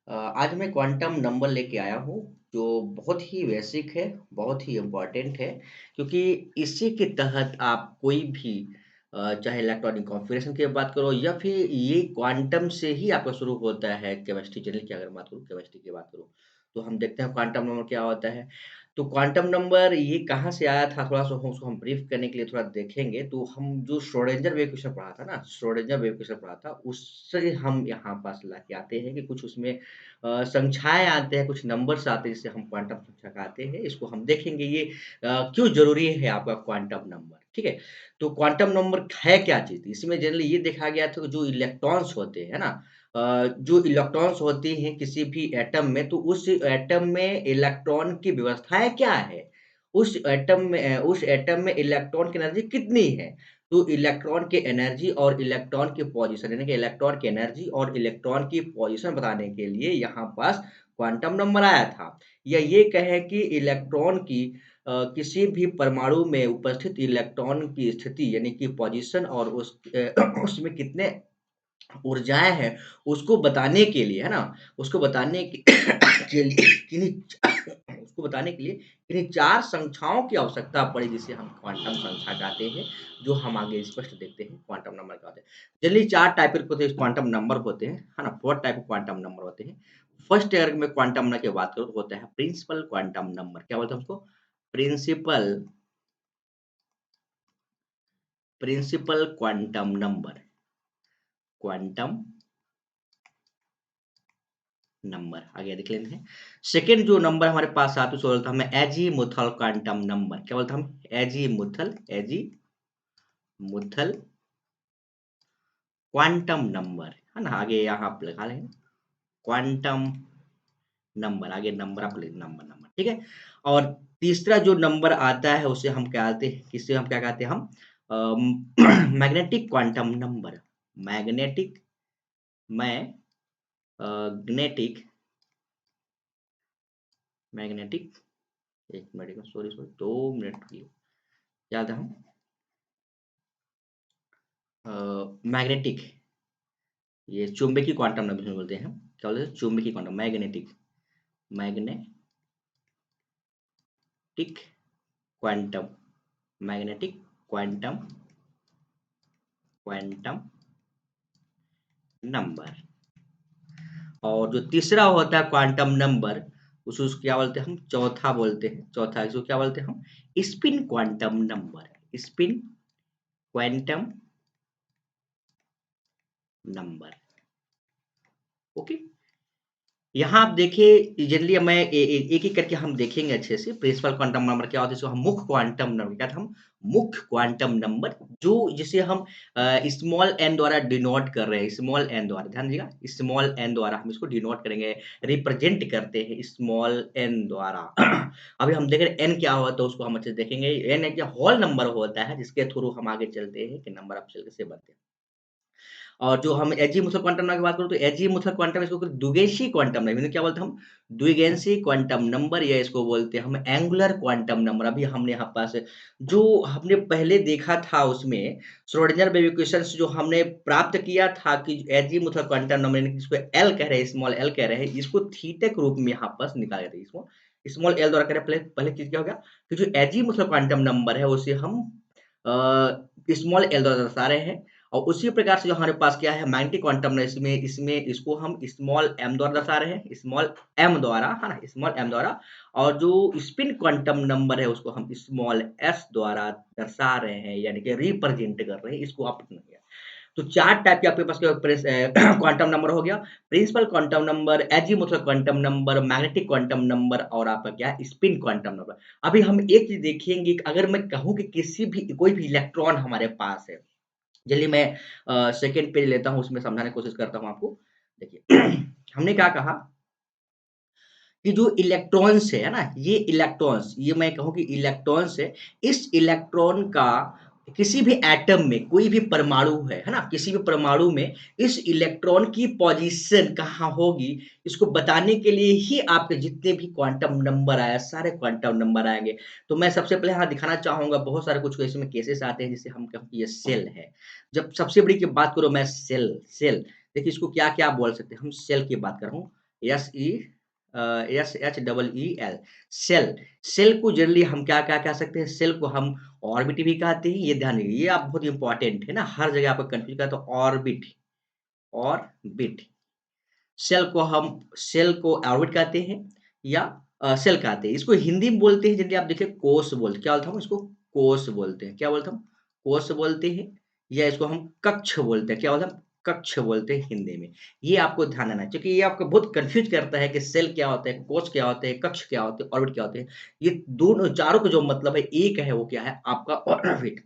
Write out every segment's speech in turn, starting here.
आज मैं quantum number लेके आया हूँ, जो बहुत ही बेसिक है, बहुत ही इम्पोर्टेंट है, क्योंकि इसी के तहत आप कोई भी चाहे इलेक्ट्रॉनिक कॉन्फ़िगरेशन की बात करो या फिर ये क्वांटम से ही आपका शुरू होता है केमिस्ट्री जनरल की अगर बात करूँ, केमिस्ट्री की बात करूँ, तो हम देखते हैं क्वांटम नंबर क्या होता है। तो क्वांटम नंबर ये कहाँ से आया था, थोड़ा-सा हम उसको हम ब्रीफ़ करने के लिए थोड़ा देखेंगे, तो हम जो श्रोडिंगर वेव इक्वेशन पढ़ा था ना, श्रोडिंगर वेव इक्वेशन पढ़ा था, उससे हम यहाँ पास ला के आते हैं कि कुछ उसमें संख्याएँ आते हैं, कुछ नंबर्स आते हैं जिसे हम क्वांटम संख्या कहते हैं। इसको हम देखेंगे ये क्यों ज़रूरी है आपका क्वांटम नंबर, ठीक है? तो क्वांटम नंबर है क्या चीज़? इसमें जनरली ये देखा गया था कि जो इलेक्ट्रॉन्स होते हैं ना जो इलेक्ट्रॉन्स होते हैं किसी भी एटम में, तो उस एटम में इलेक्ट्रॉन की व्यवस्थाएँ क्या है? उस एटम में इलेक्ट्रॉन की एनर्जी कितनी है? तो इलेक्ट्रॉन की एनर्जी और इलेक्ट्रॉन की पोज़ीशन यानी कि इलेक्ट्रॉन की एनर्जी और इलेक्ट्रॉन की पोज़ीशन बताने के लिए यहाँ पास क्वांटम नंबर आया था। या ये कहें कि इलेक्ट्रॉन की किसी भी परमाणु में उपस्थित इलेक्ट्रॉन की स्थिति यानी कि पोज़ीशन और उसमें कितने ऊर्जाएँ हैं, उसको बताने के लिए, है ना? उसको बताने के के लिए उसको बताने के लिए किन्हीं 4 संख्याओं की आवश्यकता पड़ी जिसे हम क्वांटम संख्या कहते हैं, जो हम आगे स्पष्ट देखते हैं क्वांटम नंबर क्या होते हैं। जनरली 4 टाइप के क्वांटम नंबर होते हैं, है ना? 4 टाइप के क्वांटम नंबर होते हैं। फर्स्ट अगर मैं क्वांटम नंबर की बात करूँ तो होता है प्रिंसिपल क्वांटम नंबर, क्या बोलते हैं उसको? Principal principal quantum number, quantum number आगे देख लेते हैं। सेकंड जो नंबर हमारे पास आता है उसको बोलते हैं हमें एजीमुथल क्वांटम नंबर। क्या बोलते हैं हम? एजीमुथल क्वांटम नंबर, है ना? आगे यहाँ आप लगा लेंगे क्वांटम नंबर, आगे नंबर आप लिख नंबर नंबर, ठीक है? और तीसरा जो नंबर आता है उसे हम कहते हैं किसे हम क्या कहते हैं हम? Magnetic quantum number, magnetic magnetic magnetic 1 minute sorry 2 minute रुकिए। क्या था हम? मैग्नेटिक ये चुंबकीय क्वांटम नंबर जिसे बोलते हैं हम। क्या बोलते हैं? चुंबकीय quantum magnetic magnetic quantum magnetic quantum quantum number. और जो तीसरा होता है क्वांटम नंबर उसको क्या बोलते हैं हम? चौथा बोलते हैं। चौथा इसको क्या बोलते हैं हम? Spin quantum number, spin quantum number. Okay? यहाँ आप देखिए जनरली मैं एक-एक करके हम देखेंगे अच्छे से प्रिंसिपल क्वांटम नंबर क्या होता है इसको हम मुख्य क्वांटम नंबर क्या था हम मुख्य क्वांटम नंबर जो जिसे हम स्मॉल एन द्वारा डिनोट कर रहे हैं स्मॉल एन द्वारा ध्यान दीजिएगा स्मॉल एन द्वारा हम इसको डिनोट करेंगे रिप्रेजेंट करते हैं स्मॉल एन द्वारा अभी हम देख रहे हैं एन क्या होता है उसको हम अच्छे से देखेंगे एन एक होल नंबर होता है जिसके थ्रू हम आगे चलते हैं कि नंबर ऑफ सेल कैसे बनते हैं और जो हम एजीमुथल क्वांटम नंबर की बात करूँ तो एजीमुथल क्वांटम इसको द्विगेशीय क्वांटम नंबर क्या बोलते हैं हम? द्विगेशीय क्वांटम नंबर या इसको बोलते हैं हम एंगुलर क्वांटम नंबर। अभी हमने यहाँ पास जो हमने पहले देखा था उसमें श्रोडिंगर वेव इक्वेशंस जो हमने प्राप्त किया था कि एजीमुथल क्वांटम नंबर यानी जिसको एल कह रहे हैं, स्मॉल एल कह रहे हैं, इसको थीटा के रूप में यहाँ पास निकाला जाता है इसको स्मॉल एल द्वारा करें पहले पहले चीज़ क्या हो गया कि जो एजीमुथल क्वांटम नंबर है उसे हम स्मॉल एल द्वारा दर्शा रहे हैं और उसी प्रकार से जो हमारे पास क्या है मैग्नेटिक क्वांटम है इसमें इसमें इसको हम स्मॉल एम द्वारा दर्शा रहे हैं स्मॉल एम द्वारा है ना स्मॉल एम द्वारा और जो स्पिन क्वांटम नंबर है उसको हम स्मॉल एस द्वारा दर्शा रहे हैं यानी कि रिप्रेजेंट कर रहे हैं इसको आप तो 4 टाइप के आपके पास क्वांटम नंबर हो गया principal quantum number azimuthal quantum number magnetic quantum number और आपका क्या है स्पिन क्वांटम नंबर अभी हम एक चीज देखेंगे कि अगर मैं कहूं कि किसी भी कोई भी इलेक्ट्रॉन हमारे पास है चलिए मैं सेकंड पेज लेता हूँ, उसमें समझाने की कोशिश करता हूँ आपको। देखिए हमने क्या कहा कि जो इलेक्ट्रॉन्स है ना? ये इलेक्ट्रॉन्स ये मैं कहूँ कि इलेक्ट्रॉन्स है, इस इलेक्ट्रॉन का किसी भी एटम में कोई भी परमाणु है ना? किसी भी परमाणु में इस इलेक्ट्रॉन की पोज़ीशन कहाँ होगी, इसको बताने के लिए ही आपके जितने भी क्वांटम नंबर आए, सारे क्वांटम नंबर आएँगे। तो मैं सबसे पहले यहाँ दिखाना चाहूँगा बहुत सारे कुछ इसमें केसेस आते हैं जिसे हम कहूँ कि ये सेल है। जब सबसे बड़ी की बात करूँ मैं सेल देखिए इसको क्या-क्या बोल सकते हैं, हम सेल की बात कर रहा हूँ। S E S H double E L, cell. Cell को जनरली हम क्या क्या कह सकते हैं? सेल को हम ऑर्बिट भी कहते हैं। ये ध्यान रखिए, ये आप बहुत इंपॉर्टेंट है ना, हर जगह आपको कंफ्यूज का, तो ऑर्बिट, ऑर्बिट। सेल को ऑर्बिट कहते हैं या सेल कहते हैं। इसको हिंदी में बोलते हैं, जनरली आप देखिए कोश बोलते हैं। क्या बोलते हैं हम इसको? कोश बोलते हैं। क्या बोलते हैं हम? कोश बोलते हैं, या इसको हम कक्ष बोलते हैं। क्या बोलते हैं हम? कक्ष बोलते हैं हिंदी में। ये आपको ध्यान रखना है, क्योंकि ये आपको बहुत कन्फ्यूज़ करता है कि सेल क्या होता है, कोश क्या होते हैं, कक्ष क्या होते हैं, ऑर्बिट क्या होते हैं। ये दोनों चारों का जो मतलब है एक है, वो क्या है? आपका ऑर्बिट।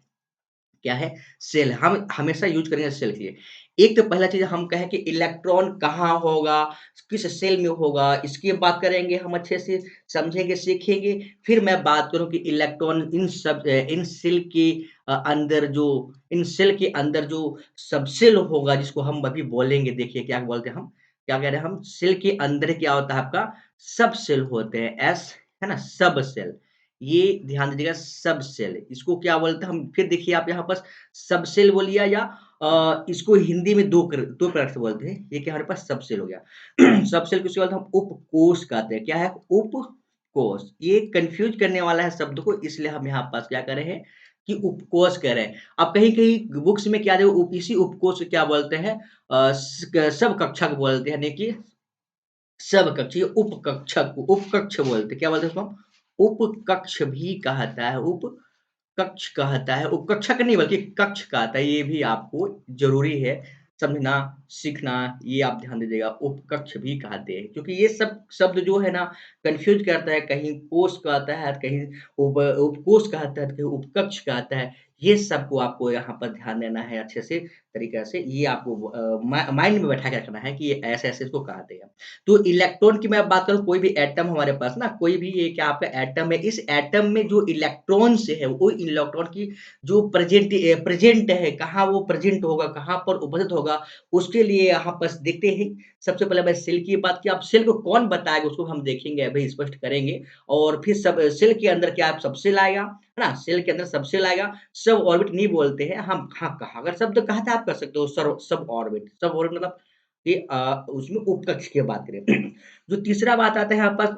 क्या है? सेल। हम हमेशा यूज़ करेंगे सेल के लिए। एक तो पहला चीज़ हम कहें कि इलेक्ट्रॉन कहाँ होगा, किस सेल में होगा, इसकी बात करेंगे हम, अच्छे से समझेंगे, सीखेंगे। फिर मैं बात करूँ कि इलेक्ट्रॉन इन सेल के अंदर जो इन सेल के अंदर जो सबसेल होगा, जिसको हम अभी बोलेंगे, देखिए क्या बोलते हैं हम, क्या कह रहे हैं हम? सेल के अंदर क्या होता है आपका? सब सेल होते हैं, एस, है ना? सब सेल। ये ध्यान दीजिएगा, सब सेल। इसको क्या बोलते हैं हम? फिर देखिए आप यहाँ पर सब सेल बोलिए, या इसको हिंदी में 2 प्रकार से बोलते हैं। ये क्या हमारे पास सब सेल हो गया। सब सेल किसको बोलते हैं हम? उपकोष कहते हैं। क्या है? उपकोष। ये कन्फ्यूज़ करने वाला है शब्द को, इसलिए हम यहाँ पास क्या कर रहे हैं कि उपकोष कह रहे हैं। अब कहीं-कहीं बुक्स में क्या देखो, इसी उपकोष को क्या बोलते हैं? सब कक्षक बोलते हैं, यानी कि सब कक्ष, ये उपकक्षक को उपकक्ष बोलते हैं। क्या बोलते हैं उसको हम? उपकक्ष भी कहता है, कक्ष कहता है, उपकक्षक नहीं बल्कि कक्ष कहता है। ये भी आपको ज़रूरी है समझना, सीखना, ये आप ध्यान दीजिएगा। उपकक्ष भी कहते हैं, क्योंकि ये सब शब्द जो है ना, कन्फ्यूज़ करता है। कहीं कोष कहता है, कहीं उपकोष कहता है, कहीं उपकक्ष कहता है। ये सबको आपको यहाँ पर ध्यान देना है अच्छे से तरीक़े से। ये आपको माइंड में बैठा के रखना है कि ये ऐसे-ऐसे इसको कहते हैं। तो इलेक्ट्रॉन की मैं बात करूँ, कोई भी एटम हमारे पास ना, कोई भी ये क्या आपका एटम है, इस एटम में जो इलेक्ट्रॉन्स है, वो इलेक्ट्रॉन की जो प्रेज़ेंट है, कहाँ वो प्रेज़ेंट होगा, कहाँ पर उपस्थित होगा, उसके लिए यहाँ पर देखते हैं। सबसे पहले मैं सेल की बात की, अब सेल को कौन बताएगा, उसको हम देखेंगे, अभी स्पष्ट करेंगे। और फिर सब सेल के अंदर क्या सब सेल आएगा, है ना? सेल के अंदर सब सेल आएगा। सब ऑर्बिट नहीं बोलते हैं हम, हाँ, कहा अगर शब्द कहता है आप कर सकते हो, सब ऑर्बिट। सब ऑर्बिट मतलब कि उसमें उपकक्ष की बात करें। जो तीसरा बात आता है यहाँ पर,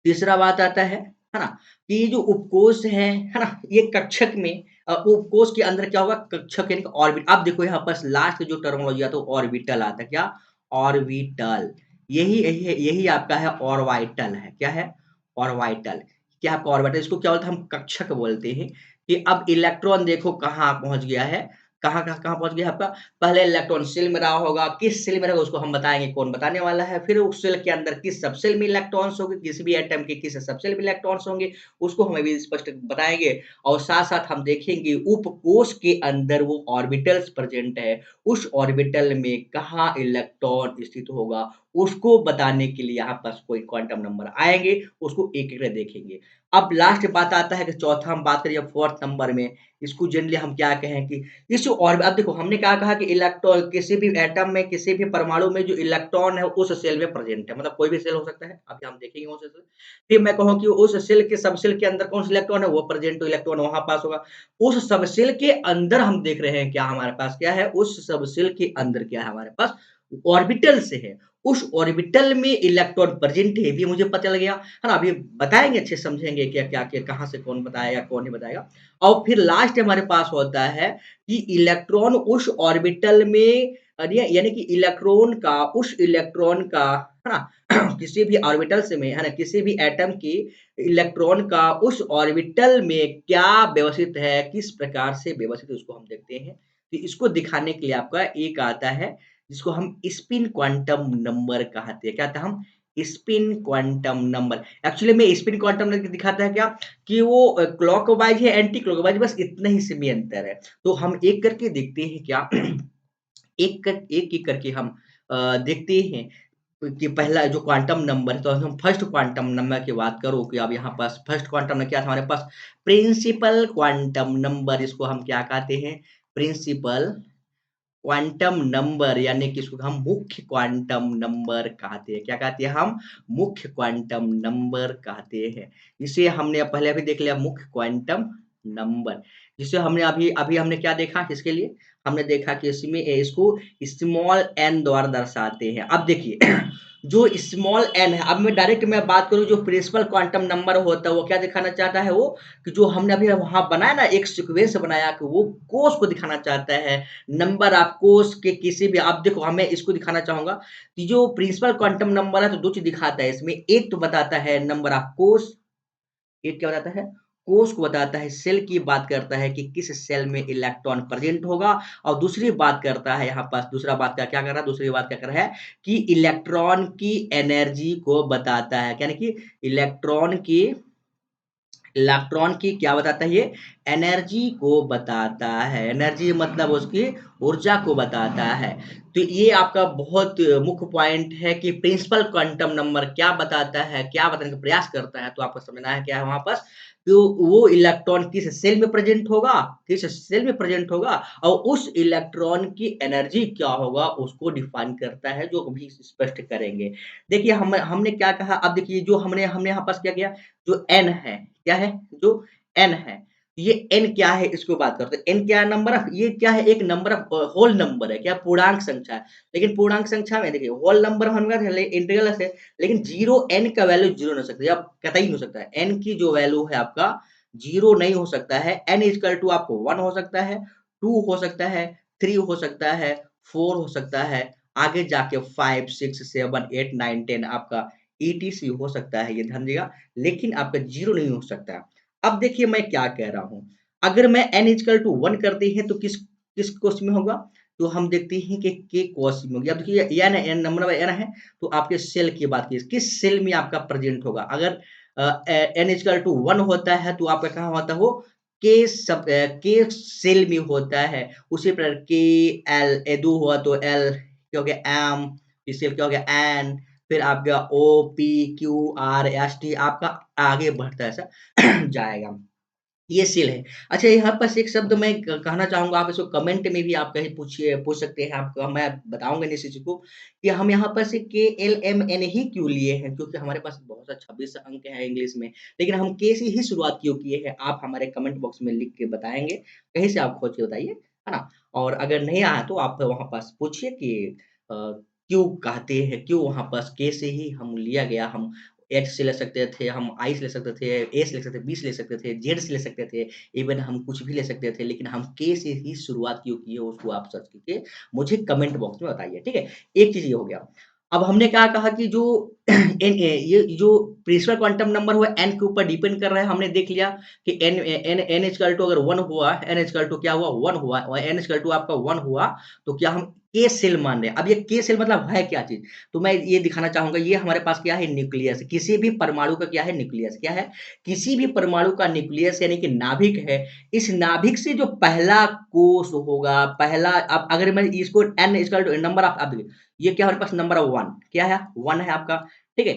तीसरा बात आता है ना? कि ये जो उपकोष है ना? ये कक्षक में उपकोष के अंदर क्या होगा? कक्षक यानी कि ऑर्बिट। आप देखो यहाँ पर लास्ट जो टर्मिनोलॉजी आता है, वो ऑर्बिटल आता है। क्या? ऑर्बिटल। यही यही है, यही आपका है ऑर्बिटल है। क्या है? ऑर्बिटल। क्या आपका ऑर्बिटल, इसको क्या बोलते हैं हम? कक्षक बोलते हैं। कि अब इलेक्ट्रॉन देखो कहाँ पहुँच गया है, कहाँ पहुँच गया आपका? पहले इलेक्ट्रॉन सेल में रहा होगा, किस सेल में रहेगा उसको हम बताएँगे, कौन बताने वाला है। फिर उस सेल के अंदर किस सबसेल में इलेक्ट्रॉन्स होंगे, किसी भी एटम के किस सबसेल में इलेक्ट्रॉन्स होंगे, उसको हम अभी स्पष्ट बताएँगे। और साथ-साथ हम देखेंगे उपकोष के अंदर वो ऑर्बिटल्स प्रेज़ेंट है, उस ऑर्बिटल में कहाँ इलेक्ट्रॉन स्थित होगा, उसको बताने के लिए यहाँ पास कोई क्वांटम नंबर आएँगे, उसको एक-एक करके देखेंगे। अब लास्ट बात आता है कि चौथा हम बात करें 4th नंबर में, इसको जनरली हम क्या कहें कि इस और अब देखो हमने क्या कहा कि इलेक्ट्रॉन किसी भी एटम में, किसी भी परमाणु में जो इलेक्ट्रॉन है उस सेल में प्रेज़ेंट है। मतलब कोई भी सेल हो सकता है, अभी हम देखेंगे कौन सा सेल। फिर मैं कहूँ कि उस सेल के सबसेल के अंदर कौन-सा इलेक्ट्रॉन है, वो प्रेज़ेंट तो इलेक्ट्रॉन वहाँ पास होगा। उस सबसेल के अंदर हम देख रहे हैं क्या हमारे पास क्या है, उस सबसेल के अंदर क्या है हमारे पास, ऑर्बिटल से है। उस ऑर्बिटल में इलेक्ट्रॉन प्रेज़ेंट है, ये भी मुझे पता लग गया, है ना? अभी बताएँगे, अच्छे से समझेंगे क्या-क्या, क्या कहाँ से कौन बताएगा, कौन नहीं बताएगा। और फिर लास्ट हमारे पास होता है कि इलेक्ट्रॉन उस ऑर्बिटल में यानी कि इलेक्ट्रॉन का, है ना? किसी भी ऑर्बिटल्स में, है ना? किसी भी एटम की इलेक्ट्रॉन का उस ऑर्बिटल में क्या व्यवस्थित है, किस प्रकार से व्यवस्थित है, उसको हम देखते हैं। तो इसको दिखाने के लिए आपका एक आता है, जिसको हम स्पिन क्वांटम नंबर कहते हैं। क्या कहते हैं हम? Spin quantum number. एक्चुअली में स्पिन क्वांटम नंबर दिखाता है क्या? कि वो क्लॉकवाइज़ है, एंटी क्लॉकवाइज़, बस इतना ही से में अंतर है। तो हम एक करके देखते हैं क्या? एक-एक करके हम देखते हैं कि पहला जो क्वांटम नंबर है, तो हम फर्स्ट क्वांटम नंबर की बात करूँ कि अब यहाँ पास फर्स्ट क्वांटम में क्या था हमारे पास? प्रिंसिपल क्वांटम नंबर, इसको हम क्या कहते हैं? प्रिंसिपल क्वांटम नंबर, यानी कि इसको हम मुख्य क्वांटम नंबर कहते हैं। क्या कहते हैं हम? मुख्य क्वांटम नंबर कहते हैं। इसे हमने पहले भी देख लिया, मुख्य क्वांटम नंबर। जिसे हमने अभी अभी हमने क्या देखा किसके लिए? हमने देखा कि इसमें इसको स्मॉल n द्वारा दर्शाते हैं। अब देखिए जो स्मॉल n है, अब मैं बात करूँ जो प्रिंसिपल क्वांटम नंबर होता है, वो क्या दिखाना चाहता है वो? कि जो हमने अभी वहाँ बनाया ना एक सीक्वेंस बनाया कि वो कोस को दिखाना चाहता है। नंबर ऑफ कोस के किसी भी आप देखो मैं इसको दिखाना चाहूँगा कि जो प्रिंसिपल क्वांटम नंबर है तो 2 चीज़ दिखाता है इसमें। एक तो बताता है नंबर ऑफ कोस, एक क्या बताता है? कोष को बताता है, सेल की बात करता है कि किस सेल में इलेक्ट्रॉन प्रेज़ेंट होगा और दूसरी बात करता है यहाँ पास दूसरा बात क्या क्या कर रहा है? दूसरी बात क्या कर रहा है कि इलेक्ट्रॉन की एनर्जी को बताता है। यानी कि इलेक्ट्रॉन की क्या बताता है ये? एनर्जी को बताता है। एनर्जी मतलब उसकी ऊर्जा को बताता है। तो ये आपका बहुत मुख्य पॉइंट है कि प्रिंसिपल क्वांटम नंबर क्या बताता है, क्या बताने का प्रयास करता है, तो आपको समझना है क्या है वहाँ पास, तो वो इलेक्ट्रॉन किस सेल में प्रेज़ेंट होगा, किस सेल में प्रेज़ेंट होगा और उस इलेक्ट्रॉन की एनर्जी क्या होगा, उसको डिफाइन करता है, जो अभी स्पष्ट करेंगे। देखिए हमने क्या कहा, अब देखिए जो हमने हमने यहाँ पास क्या किया, जो n है, क्या है? जो n है, ये n क्या है इसको बात करते हैं। n क्या है? नंबर ऑफ ये क्या है? एक नंबर ऑफ होल नंबर है, क्या पूर्णांक संख्या है। लेकिन पूर्णांक संख्या में देखिए होल नंबर होगा इंटीग्रल से, लेकिन 0 n का वैल्यू 0 नहीं हो सकता, या कतई नहीं हो सकता है। n की जो वैल्यू है आपका 0 नहीं हो सकता है। n इक्वल टू आपको 1 हो सकता है, 2 हो सकता है, 3 हो सकता है, 4 हो सकता है, आगे जाके 5, 6, 7, 8, 9, 10 आपका ईटीसी हो सकता है, ये ध्यान दीजिएगा, लेकिन आपका 0 नहीं हो सकता। अब देखिए मैं क्या कह रहा हूँ, अगर मैं n इक्वल टू 1 करते हैं तो किस किस कोस में होगा? तो हम देखते हैं कि k कोस में होगी। अब देखिए n नंबर ऑफ n है, तो आपके सेल की बात कीजिए, किस सेल में आपका प्रेज़ेंट होगा? अगर n इक्वल टू 1 होता है तो आपका कहाँ होता है वो? के सेल में होता है। उसी प्रकार के एल 2 हुआ तो एल, क्या हो गया एम, इससे क्या हो गया एन, फिर आपका O P Q R S T आपका आगे बढ़ता है ऐसा जाएगा। ये सेल है। अच्छा यहाँ पास एक शब्द मैं कहना चाहूँगा, आप इसको कमेंट में भी आप कहीं पूछ सकते हैं, आपको मैं बताऊँगा इस चीज़ को कि हम यहाँ पर से KLMN ही क्यों लिए हैं, क्योंकि हमारे पास बहुत सा 26 अंक है इंग्लिश में, लेकिन हम के से ही शुरुआत क्यों किए हैं, आप हमारे कमेंट बॉक्स में लिख के बताएँगे, कहीं से आप खोज के बताइए, है ना? और अगर नहीं आया तो आप वहाँ पास पूछिए कि क्यों कहते हैं, क्यों वहाँ पास के से ही हम लिया गया, हम एच से ले सकते थे, हम आई से ले सकते थे, ए से ले सकते थे, बी से ले सकते थे, जेड से ले सकते थे, इवन हम कुछ भी ले सकते थे, लेकिन हम के से ही शुरुआत क्यों की है, उसको आप सर्च करके मुझे कमेंट बॉक्स में बताइए, ठीक है? एक चीज़ ये हो गया। अब हमने क्या कहा कि जो ये जो प्रिंसिपल क्वांटम नंबर हुआ n के ऊपर डिपेंड कर रहा है, हमने देख लिया कि n इक्वल टू अगर 1 हुआ, n इक्वल टू क्या हुआ 1 हुआ और n इक्वल टू आपका 1 हुआ, तो क्या हम के सेल मान रहे हैं। अब ये के सेल मतलब है क्या चीज़? तो मैं ये दिखाना चाहूँगा, ये हमारे पास क्या है न्यूक्लियस, किसी भी परमाणु का क्या है न्यूक्लियस, क्या है? किसी भी परमाणु का न्यूक्लियस यानी कि नाभिक है, इस नाभिक से जो पहला कोष होगा, पहला अब अगर मैं इसको n equal to number of अब देखिए, ये क्या हमारे पास नंबर 1 क्या है? 1 है आपका, ठीक है?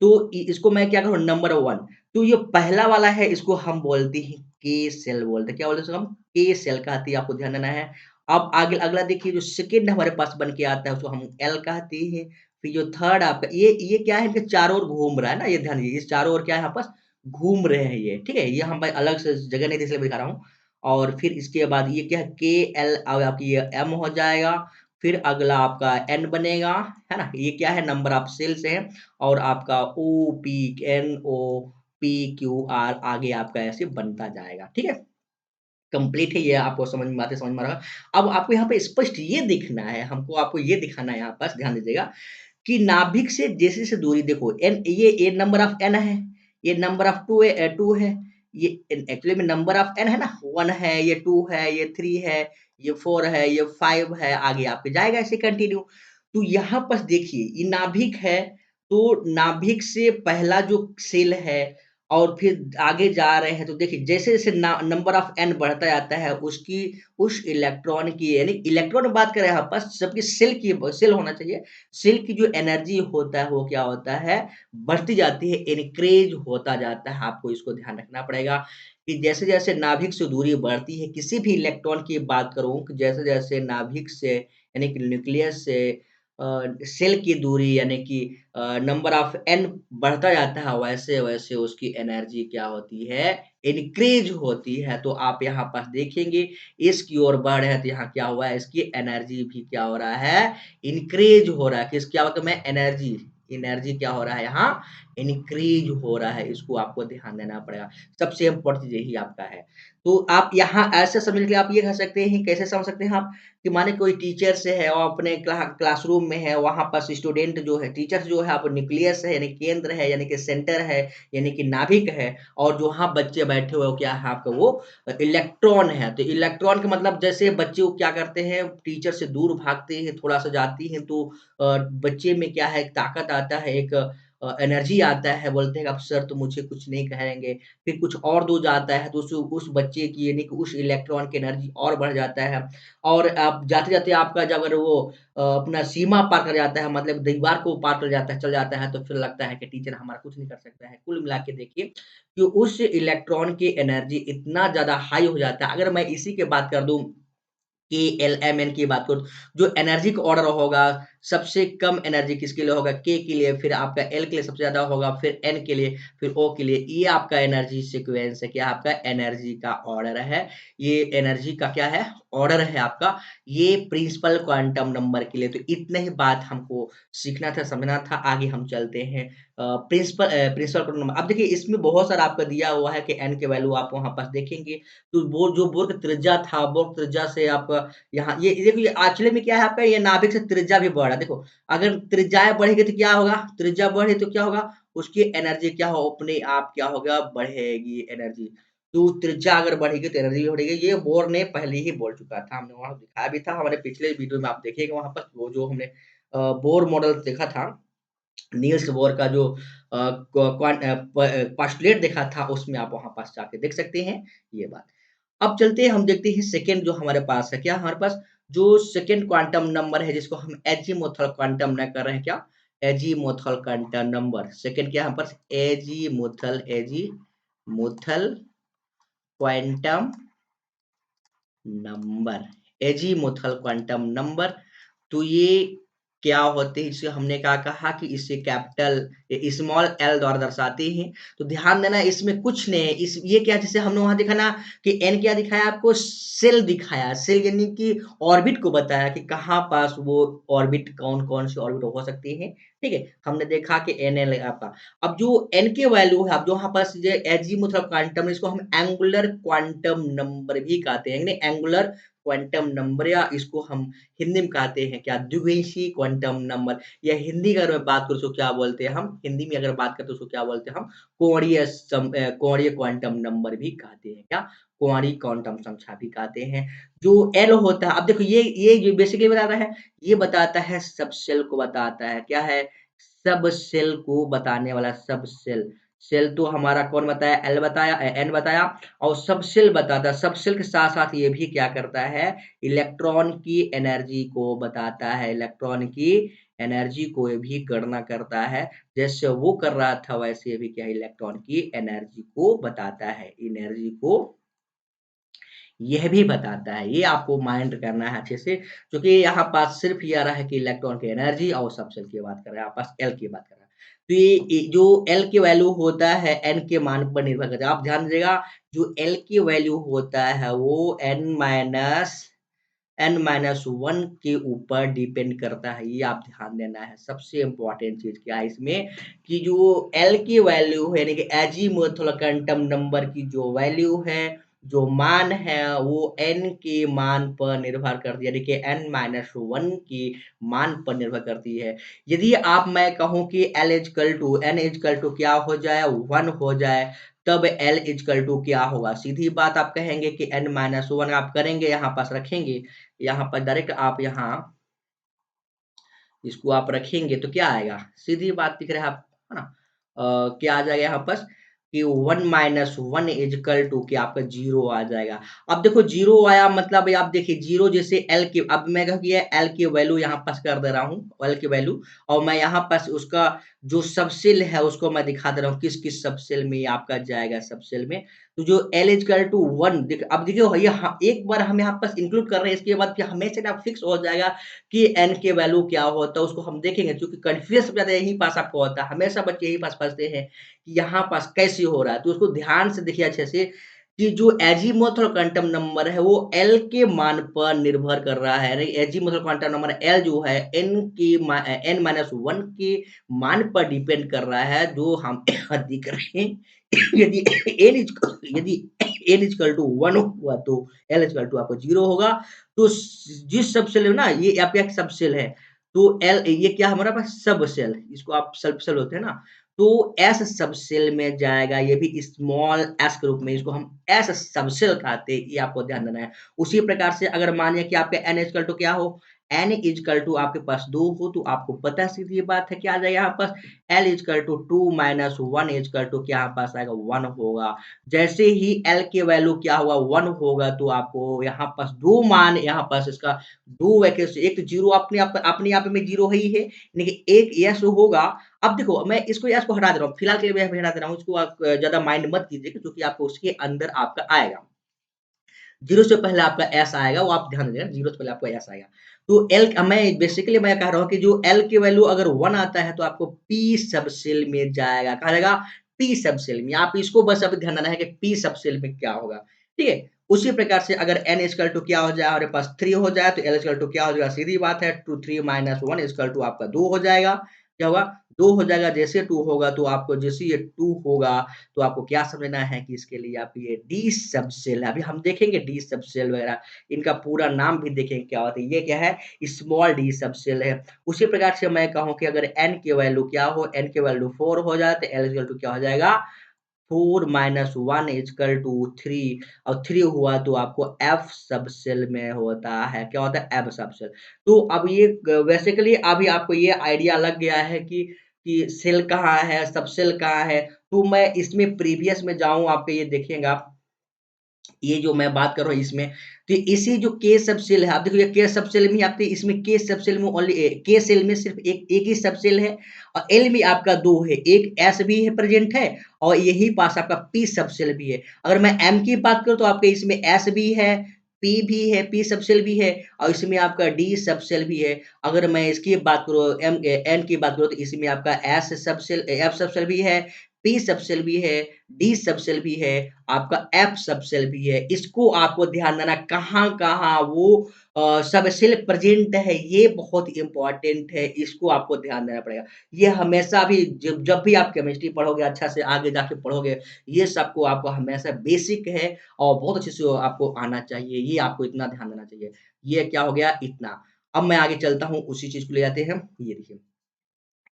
तो इसको मैं क्या करूँ नंबर 1, तो ये पहला वाला है इसको हम बोलते हैं के सेल बोलते हैं, क्या बोलते हैं इसको हम? के सेल कहते हैं, आपको ध्यान देना है। अब आगे अगला देखिए जो सेकंड हमारे पास बन के आता है उसको हम एल कहते हैं। फिर जो थर्ड आपका ये क्या है, इनके चारों ओर घूम रहा है ना, ये ध्यान दीजिए, इस चारों ओर क्या है यहाँ पास घूम रहे हैं ये, ठीक है? ये हम भाई अलग से जगह नहीं थी इसलिए मैं दिखा रहा हूँ। और फिर इसके बाद ये क्या है के एल अब आपकी ये एम हो जाएगा, फिर अगला आपका एन बनेगा, है ना? ये क्या है नंबर ऑफ सेल्स है और आपका O P N O P Q R आगे आपका ऐसे बनता जाएगा, ठीक है? कंप्लीट है, ये आपको समझ में बातें समझ में आ रहा है। अब आपको यहाँ पे स्पष्ट ये दिखना है, हमको आपको ये दिखाना है यहाँ पास ध्यान दीजिएगा कि नाभिक से जैसे-जैसे दूरी देखो ये नंबर ऑफ n है, ये नंबर ऑफ 2 है, ये एक्चुअली में नंबर ऑफ n है ना, 1 है, ये 2 है, ये 3 है, ये 4 है, ये 5 है, आगे आपके जाएगा ऐसे कंटिन्यू। तो यहाँ पर देखिए ये नाभिक है, तो नाभिक से पहला जो सेल है और फिर आगे जा रहे हैं तो देखिए जैसे-जैसे ना नंबर ऑफ n बढ़ता जाता है उसकी उस इलेक्ट्रॉन की यानी इलेक्ट्रॉन बात करें यहाँ पर सबकी सेल होना चाहिए। सेल की जो एनर्जी होता है वो क्या होता है बढ़ती जाती है, इनक्रीज होता जाता है। आपको इसको ध्यान रखना पड़ेगा कि जैसे-जैसे नाभिक से दूरी बढ़ती है, किसी भी इलेक्ट्रॉन की बात करूँ कि जैसे-जैसे नाभिक से यानी कि न्यूक्लियस से दूरी बढ़ती है, किसी भी इलेक्ट्रॉन की बात करूँ कि जैसे-जैसे नाभिक से दूरी बढ़ती है, किसी भी इलेक्ट्रॉन की बात करूँ कि जैसे-जैसे नाभिक से दूरी बढ़ती है, किसी भी इलेक्ट्रॉन की बात करूँ कि जैसे-जैसे नाभिक से यानी कि न्यूक्लियस से सेल की दूरी यानी कि नंबर ऑफ एन बढ़ता जाता है, वैसे-वैसे उसकी एनर्जी क्या होती है, इनक्रीज़ होती है। तो आप यहाँ पास देखेंगे इस की ओर बढ़ है तो यहाँ क्या हुआ है, इसकी एनर्जी भी क्या हो रहा है, इनक्रीज़ हो रहा है। किस क्या मतलब में एनर्जी, एनर्जी क्या हो रहा है यहाँ, इनक्रीज़ हो रहा है। इसको आपको ध्यान देना पड़ेगा। सबसे इम्पोर्टेंट चीज़ यही आपका है। तो आप यहाँ ऐसे समझ के आप ये कह सकते हैं, कैसे समझ सकते हैं आप कि माने कोई टीचर से है और अपने क्लासरूम में है, वहाँ पास स्टूडेंट जो है, टीचर जो है आप न्यूक्लियस है यानी केंद्र है, यानी कि सेंटर है, यानी कि नाभिक है और जो वहाँ बच्चे बैठे हुए हो क्या है आपका वो इलेक्ट्रॉन है। तो इलेक्ट्रॉन का मतलब जैसे बच्चे वो क्या करते हैं, टीचर से दूर भागते हैं, थोड़ा-सा जाती हैं तो बच्चे में क्या है एक ताकत आता है, एक एनर्जी आता है, बोलते हैं कि अब सर तो मुझे कुछ नहीं कहेंगे। फिर कुछ और दूर जाता है तो उस बच्चे की यानी कि उस इलेक्ट्रॉन की एनर्जी और बढ़ जाता है। और आप जाते-जाते आपका जब अगर वो अपना सीमा पार कर जाता है मतलब दीवार को पार कर जाता है, चल जाता है तो फिर लगता है कि टीचर हमारा कुछ नहीं कर सकता है। कुल मिला के देखिए कि उस इलेक्ट्रॉन की एनर्जी इतना ज़्यादा हाई हो जाता है। अगर मैं इसी की बात कर दूँ KLMN की बात करूँ, जो एनर्जी का ऑर्डर होगा, सबसे कम एनर्जी किसके लिए होगा? K के लिए, फिर आपका L के लिए सबसे ज़्यादा होगा, फिर N के लिए, फिर O के लिए। ये आपका एनर्जी सीक्वेंस है, क्या आपका एनर्जी का ऑर्डर है। ये एनर्जी का क्या है? ऑर्डर है आपका। ये प्रिंसिपल क्वांटम नंबर के लिए। तो इतना ही बात हमको सीखना था, समझना था। आगे हम चलते हैं प्रिंसिपल क्वांटम नंबर। अब देखिए इसमें बहुत सारा आपका दिया हुआ है कि N की वैल्यू आप वहाँ पास देखेंगे तो जो बोर का त्रिज्या था, बोर त्रिज्या से आपका यहाँ ये देखो ये एक्चुअली में क्या है आपका ये नाभिक से त्रिज्या भी बढ़ा। देखो, अगर त्रिज्याएँ बढ़ेगी तो क्या होगा? त्रिज्या बढ़े तो क्या होगा? उसकी एनर्जी क्या हो अपने आप क्या होगा? बढ़ेगी एनर्जी। तो त्रिज्या अगर बढ़ेगी तो एनर्जी भी बढ़ेगी। ये बोर ने पहले ही बोल चुका था। हमने वहाँ दिखाया भी था हमारे पिछले वीडियो में आप देखिएगा वहाँ पर वो जो हमने बोर मॉडल देखा था। नील्स बोर का जो पोस्टुलेट देखा था उसमें आप वहाँ पास जाके देख सकते हैं ये बात। अब चलते हैं हम देखते हैं सेकंड जो हमारे पास है, क्या हमारे पास जो सेकंड क्वांटम नंबर है जिसको हम एजीमुथल क्वांटम न कर रहे हैं क्या? Azimuthal quantum number. सेकंड क्या है हमारे पास azimuthal quantum number, azimuthal quantum number. तो ये क्या होते हैं इसे हमने क्या कहा कि इसे कैपिटल स्मॉल एल द्वारा दर्शाते हैं। तो ध्यान देना इसमें कुछ नहीं है। इस ये क्या जैसे हमने वहाँ देखा ना कि एन क्या दिखाया आपको सेल दिखाया। सेल यानी कि ऑर्बिट को बताया कि कहाँ पास वो ऑर्बिट कौन-कौन सी ऑर्बिट हो सकती है। ठीक है? हमने देखा कि एन एल आपका। अब जो एन की वैल्यू है अब जो यहाँ पास ये एजीमुथल क्वांटम इसको हम एंगुलर क्वांटम नंबर भी कहते हैं। यानी एंगुलर क्वांटम नंबर या इसको हम हिंदी में कहते हैं क्या द्विवेशी क्वांटम नंबर या हिंदी की अगर मैं बात करूँ तो क्या बोलते हैं हम हिंदी में अगर बात करते हैं तो क्या बोलते हैं हम कोणीय क्वांटम नंबर भी कहते हैं क्या कोणीय क्वांटम संख्या भी कहते हैं जो एल होता है अब देखो ये जो बेसिकली बता रहा है ये बताता है सब सेल को बताता है क्या है सब सेल को बताने वाला सब सेल सेल तो हमारा कौन बताया एल बताया एन बताया और सब सेल बताता है सब सेल के साथ साथ ये भी क्या करता है इलेक्ट्रॉन की एनर्जी को बताता है इलेक्ट्रॉन की एनर्जी को ये भी गणना करता है जैसे वो कर रहा था वैसे ये भी क्या इलेक्ट्रॉन की एनर्जी को बताता है एनर्जी को यह भी बताता है ये आपको माइंड करना है अच्छे से क्योंकि यहाँ पास सिर्फ ये आ रहा है कि इलेक्ट्रॉन की एनर्जी और सब सेल की बात कर रहे हैं आप पास एल की बात कर रहे हैं तो ये जो एल की वैल्यू होता है एन के मान पर निर्भर करता है आप ध्यान दीजिएगा जो एल की वैल्यू होता है वो n-1 के ऊपर डिपेंड करता है ये आप ध्यान देना है सबसे इम्पोर्टेंट चीज क्या है इसमें कि जो L की वैल्यू है यानी कि एजीमुथल क्वांटम नंबर की जो वैल्यू है जो मान है वो n के मान पर निर्भर करती है यानी कि n-1 की मान पर निर्भर करती है यदि आप मैं कहूँ कि n=2 क्या हो जाए 1 हो जाए तब L इक्वल टू क्या होगा सीधी बात आप कहेंगे कि n-1 आप करेंगे यहाँ पास रखेंगे यहाँ पर डायरेक्ट आप यहाँ इसको आप रखेंगे तो क्या आएगा सीधी बात दिख रहा है आप है ना क्या आ जाएगा यहाँ पर कि 1-1 इक्वल टू कि आपका जीरो आ जाएगा अब देखो जीरो आया मतलब आप देखिए जीरो जैसे एल की अब मैं कहूँ कि एल की वैल्यू यहाँ पास कर दे रहा हूँ एल की वैल्यू और मैं यहाँ पास उसका जो सबसेल है उसको मैं दिखा दे रहा हूँ किस किस सबसेल में ये आपका जाएगा सबसेल में तो जो L इक्वल टू 1 अब देखिए ये एक बार हम यहाँ पास इंक्लूड कर रहे हैं, इसके बाद फिर हमेशा ना फिक्स हो जाएगा कि n के वैल्यू क्या होता है, उसको हम देखेंगे क्योंकि कन्फ्यूज़न सबसे ज़्यादा यहीं पास आपको होता है। हमेशा बच्चे यहीं पास फँसते हैं कि यहाँ पास कैसे हो रहा है, तो उसको ध्यान से देखिए अच्छे से कि जो एजीमुथ और क्वांटम नंबर है वो L के मान पर निर्भर कर रहा है। यानी एजीमुथ और क्वांटम नंबर L जो है n माइनस 1 के मान पर डिपेंड कर रहा है, जो हम यहाँ दिख रहे हैं। यदि यदि n इक्वल टू 1 हुआ तो L इक्वल टू आपको 0 होगा। तो जिस सब सेल है ना, ये आपका एक सब सेल है, तो L ये क्या हमारा पास सब सेल, इसको आप सब सेल होते हैं ना, तो एस सबसेल में जाएगा, ये भी स्मॉल एस के रूप में, इसको हम एस सबसेल कहते हैं, ये आपको ध्यान देना है। उसी प्रकार से अगर मानिए कि आपका n इक्वल टू क्या हो, n इक्वल टू आपके पास 2 हो, तो आपको पता है सीधी बात है क्या आ जाएगा यहाँ पास, l equal to 2 minus 1 equal to क्या यहाँ पास आएगा 1 होगा। जैसे ही l के वैल्यू क्या होगा 1 होगा, तो आपको यहाँ पास 2 मान यहाँ पास इसका 2 वैकेंसी, एक तो 0 अपने आप में 0 ही है, लेकिन एक यस होगा। अब देखो मैं इसको यस को हटा दे रहा हूँ, फिलहाल के लिए मैं हटा दे रहा हूँ, इसको आप ज़्यादा माइंड मत कीजिएगा क्योंकि आपको उसके अंदर आपका आएगा। 0 से पहले आपका एस आएगा, वो आप ध्यान देना, 0 से पहले आपका एस आएगा। तो एल मैं बेसिकली मैं कह रहा हूँ कि जो एल की वैल्यू अगर 1 आता है तो आपको पी सब सेल में जाएगा, कहा जाएगा पी सब सेल में। आप इसको बस अभी ध्यान देना है कि पी सब सेल में क्या होगा, ठीक है? उसी प्रकार से अगर n इक्वल टू क्या हो जाए, हमारे पास 3 हो जाए, तो l इक्वल टू क्या हो जाएगा, सीधी बात है 2 3 माइनस 1 इक्वल टू आपका 2 हो जाएगा। क्या होगा? 2 हो जाएगा। जैसे 2 होगा तो आपको जैसे ये 2 होगा तो आपको क्या समझना है कि इसके लिए आप ये डी सब सेल है। अभी हम देखेंगे डी सब सेल वगैरह, इनका पूरा नाम भी देखेंगे क्या होता है। ये क्या है? स्मॉल डी सब सेल है। उसी प्रकार से मैं कहूँ कि अगर n की वैल्यू क्या हो, n की वैल्यू 4 हो जाए तो l इक्वल टू क्या हो जाएगा, 4 माइनस 1 इक्वल टू 3, और 3 हुआ तो आपको एफ सब सेल में होता है। क्या होता है? एफ सब सेल। तो अब ये बेसिकली अभी आपको ये आइडिया लग गया है कि सेल कहाँ है, सब सेल कहाँ है। तो मैं इसमें प्रीवियस में जाऊँ, आपके ये देखिएगा, ये जो मैं बात कर रहा हूँ इसमें, तो इसी जो के सब सेल है, आप देखो ये के सब सेल में आपके इसमें के सब सेल में ओनली के सेल में सिर्फ एक ही सब सेल है, और एल में आपका 2 है, एक एस भी है प्रेजेंट है, और यही पास आपका पी सब सेल भी है। अगर मैं एम की बात करूँ तो आपके इसमें एस भी है, पी भी है, पी सब सेल भी है, और इसमें आपका डी सब सेल भी है। अगर मैं इसकी बात करूँ एम एन की बात करूँ तो इसमें आपका एस सब सेल, एफ सब सेल भी है, पी सब सेल भी है, डी सब सेल भी है, आपका एफ सब सेल भी है। इसको आपको ध्यान देना कहाँ-कहाँ वो सब सेल प्रेजेंट है, ये बहुत इम्पोर्टेंट है, इसको आपको ध्यान देना पड़ेगा। ये हमेशा भी जब जब भी आप केमिस्ट्री पढ़ोगे, अच्छा से आगे जाके पढ़ोगे, ये सबको आपको हमेशा बेसिक है और बहुत अच्छे से आपको आना चाहिए, ये आपको इतना ध्यान देना चाहिए। ये क्या हो गया इतना। अब मैं आगे चलता हूँ, उसी चीज़ को ले जाते हैं, ये देखिए।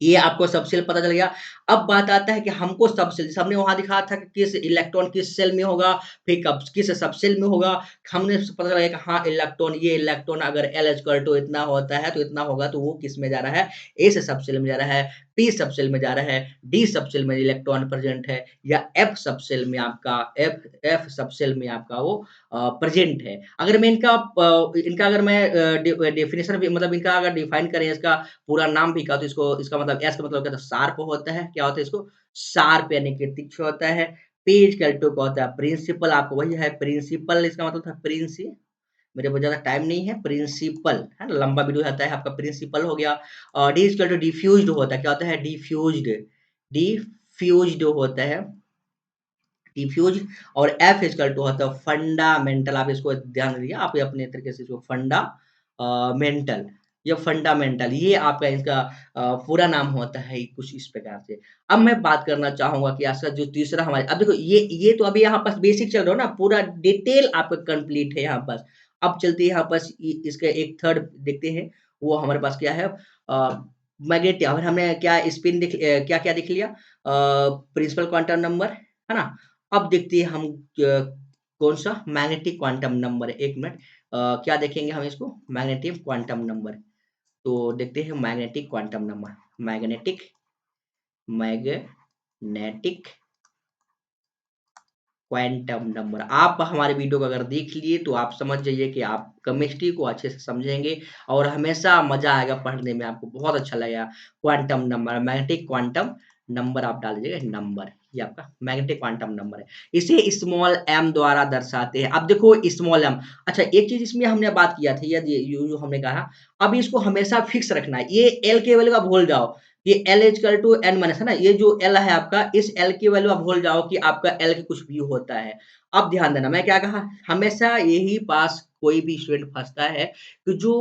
ये आपको सबसेल पता चल गया। अब बात आता है कि हमको सबसेल, जैसे हमने वहाँ दिखाया था कि किस इलेक्ट्रॉन किस सेल में होगा, फिर कब किस सबसेल में होगा। हमने पता चला कि हाँ, इलेक्ट्रॉन, ये इलेक्ट्रॉन अगर L इक्वल टू इतना होता है, तो इतना होगा, तो वो किस में जा रहा है, एस सबसेल में जा रहा है, पी सबसेल में जा रहा है, डी सबसेल में इलेक्ट्रॉन प्रेजेंट है, या एफ सबसेल में आपका एफ सबसेल में आपका वो प्रेजेंट है। अगर मैं इनका अगर मैं डेफिनेशन भी, मतलब इनका अगर डिफाइन करें, इसका पूरा नाम भी कहा तो इसको, इसका मतलब एस का मतलब क्या होता है, शार्प होता है। क्या होता है इसको? शार्प यानी कि तीक्ष्ण होता है। पेज कैल्टो का होता है प्रिंसिपल, आपको वही है प्रिंसिपल, इसका मतलब था प्रिंसी, मेरे पास ज़्यादा टाइम नहीं है, प्रिंसिपल है ना, लंबा वीडियो आता है आपका, प्रिंसिपल हो गया। और डी इक्वल टू डिफ्यूज्ड होता है। क्या होता है? डिफ्यूज्ड, डिफ्यूज्ड होता है, डिफ्यूज। और एफ इक्वल टू होता है फंडामेंटल। आप इसको ध्यान रखिए, आप ये अपने तरीके से इसको मेंटल, या फंडामेंटल, ये आपका इसका पूरा नाम होता है कुछ इस प्रकार से। अब मैं बात करना चाहूँगा कि इसका जो तीसरा हमारे, अब देखो ये तो अभी यहाँ पास बेसिक चल रहा है ना, पूरा डिटेल आपका कंप्लीट है यहाँ पास। अब चलते हैं यहाँ पास इसका एक थर्ड देखते हैं, वो हमारे पास क्या है, मैग्नेटिक। और हमने क्या स्पिन क्या-क्या देख लिया, प्रिंसिपल क्वांटम नंबर, है ना? अब देखते हैं हम कौन-सा मैग्नेटिक क्वांटम नंबर है। 1 मिनट, क्या देखेंगे हम इसको, मैग्नेटिक क्वांटम नंबर। तो देखते हैं magnetic quantum number, magnetic magnetic quantum number. आप हमारे वीडियो को अगर देख लिए तो आप समझ जाइए कि आप केमिस्ट्री को अच्छे से समझेंगे और हमेशा मज़ा आएगा पढ़ने में, आपको बहुत अच्छा लगेगा। Quantum number, magnetic quantum number आप डाल दीजिएगा, नंबर। ये आपका मैग्नेटिक क्वांटम नंबर है। इसे स्मॉल m द्वारा दर्शाते हैं। अब देखो स्मॉल m, अच्छा एक चीज़ इसमें हमने बात किया था, ये जो हमने कहा, अब इसको हमेशा फिक्स रखना है। ये l की वैल्यू आप भूल जाओ, ये L equal to n minus है ना, ये जो L है आपका, इस L की वैल्यू आप भूल जाओ कि आपका L की कुछ भी होता है। अब ध्यान देना, मैं क्या कहा, हमेशा यही पास कोई भी स्टूडेंट फँसता है कि जो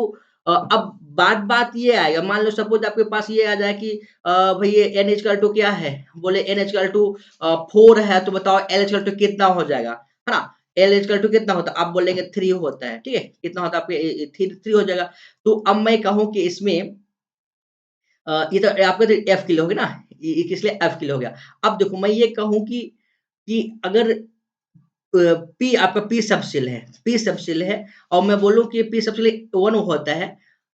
अब बात ये आएगा, मान लो सपोज़ आपके पास ये आ जाए कि भई ये n इक्वल टू क्या है? बोले n इक्वल टू 4 है, तो बताओ L इक्वल टू कितना हो जाएगा? है ना? L इक्वल टू कितना होता है? आप बोलेंगे 3 होता है, ठीक है? कितना होता है आपके 3 हो जाएगा। तो अब मैं कहूँ कि इसमें ये तो आपका तो F के लिए हो गया ना? ये किस लिए F के लिए हो गया। अब देखो मैं ये कहूँ कि अगर P आपका P सबसेल है, P सबसेल है और मैं बोलूँ कि P सबसेल 1 होता है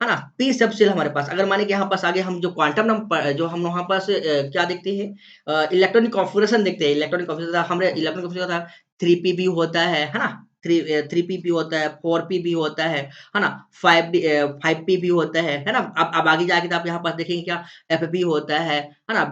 ना? P सबसेल हमारे पास, अगर माने कि यहाँ पास आगे हम जो क्वांटम नंबर जो हम वहाँ पास क्या देखते हैं, इलेक्ट्रॉनिक कॉन्फ़िगरेशन देखते हैं, इलेक्ट्रॉनिक कॉन्फ़िगरेशन हमारे इलेक्ट्रॉनिक कॉन्फ़िगरेशन होता है, 3p भी होता है ना? 3p भी होता है, 4p भी होता है ना? 5p भी होता है ना? अब आगे जाके तो आप यहाँ पास देखेंगे क्या, fp होता है ना?